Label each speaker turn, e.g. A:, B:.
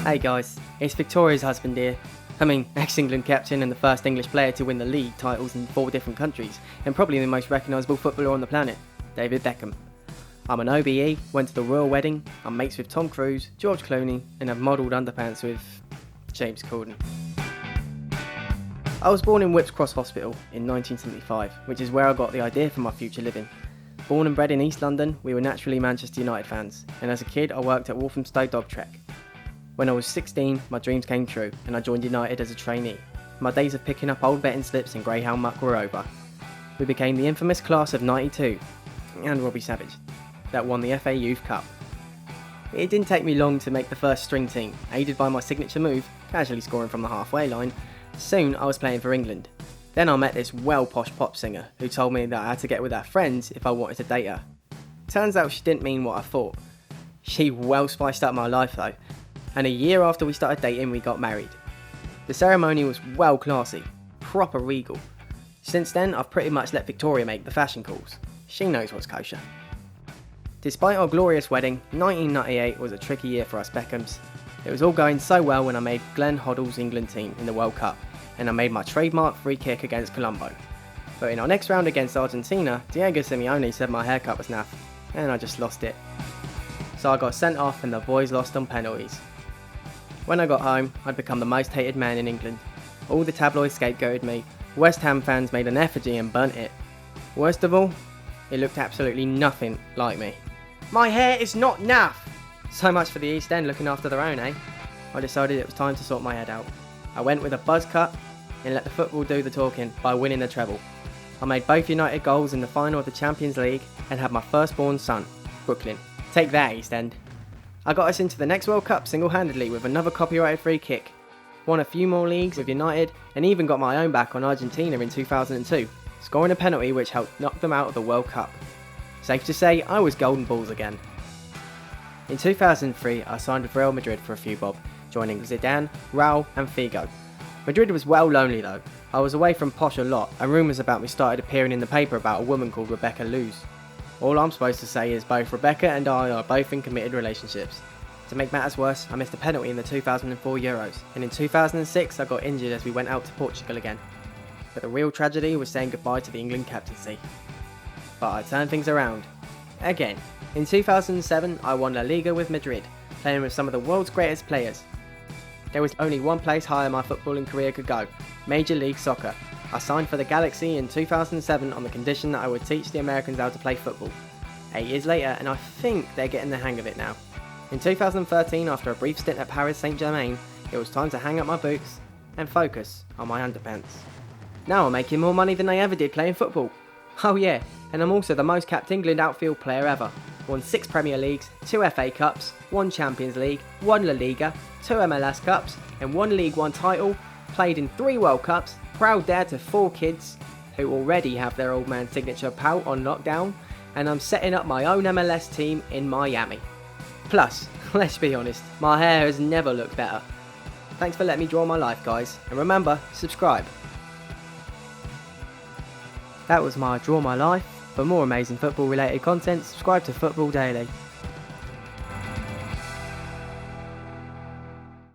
A: Hey guys, it's Victoria's husband here. Ex-England captain and the first English player to win the league titles in 4 different countries, and probably the most recognisable footballer on the planet, David Beckham. I'm an OBE, went to the royal wedding, I'm mates with Tom Cruise, George Clooney, and have modelled underpants with James Corden. I was born in Whipps Cross Hospital in 1975, which is where I got the idea for my future living. Born and bred in East London, we were naturally Manchester United fans, and as a kid I worked at Walthamstow Dog Trek. When I was 16, my dreams came true, and I joined United as a trainee. My days of picking up old betting slips and greyhound muck were over. We became the infamous class of '92, and Robbie Savage, that won the FA Youth Cup. It didn't take me long to make the first string team, aided by my signature move, casually scoring from the halfway line. Soon I was playing for England. Then I met this well-posh pop singer, who told me that I had to get with her friends if I wanted to date her. Turns out she didn't mean what I thought. She well spiced up my life though. And a year after we started dating, we got married. The ceremony was well classy, proper regal. Since then, I've pretty much let Victoria make the fashion calls. She knows what's kosher. Despite our glorious wedding, 1998 was a tricky year for us Beckhams. It was all going so well when I made Glenn Hoddle's England team in the World Cup, and I made my trademark free kick against Colombo. But in our next round against Argentina, Diego Simeone said my haircut was naff, and I just lost it. So I got sent off and the boys lost on penalties. When I got home, I'd become the most hated man in England. All the tabloids scapegoated me, West Ham fans made an effigy and burnt it. Worst of all, it looked absolutely nothing like me. My hair is not naff! So much for the East End looking after their own, eh? I decided it was time to sort my head out. I went with a buzz cut and let the football do the talking by winning the treble. I made both United goals in the final of the Champions League and had my firstborn son, Brooklyn. Take that, East End. I got us into the next World Cup single-handedly with another copyrighted free kick, won a few more leagues with United, and even got my own back on Argentina in 2002, scoring a penalty which helped knock them out of the World Cup. Safe to say, I was golden balls again. In 2003, I signed with Real Madrid for a few bob, joining Zidane, Raul and Figo. Madrid was well lonely though. I was away from posh a lot, and rumours about me started appearing in the paper about a woman called Rebecca Luz. All I'm supposed to say is both Rebecca and I are both in committed relationships. To make matters worse, I missed a penalty in the 2004 Euros, and in 2006 I got injured as we went out to Portugal again. But the real tragedy was saying goodbye to the England captaincy. But I turned things around. Again. In 2007 I won La Liga with Madrid, playing with some of the world's greatest players. There was only one place higher my footballing career could go, Major League Soccer. I signed for the Galaxy in 2007 on the condition that I would teach the Americans how to play football. 8 years later, and I think they're getting the hang of it now. In 2013, after a brief stint at Paris Saint-Germain, it was time to hang up my boots and focus on my underpants. Now I'm making more money than I ever did playing football. Oh yeah, and I'm also the most capped England outfield player ever. Won 6 Premier Leagues, 2 FA Cups, 1 Champions League, 1 La Liga, 2 MLS Cups, and 1 League One title, played in 3 World Cups, proud dad to 4 kids, who already have their old man signature pout on lockdown, and I'm setting up my own MLS team in Miami. Plus, let's be honest, my hair has never looked better. Thanks for letting me draw my life, guys, and remember, subscribe. That was my Draw My Life. For more amazing football related content, subscribe to Football Daily.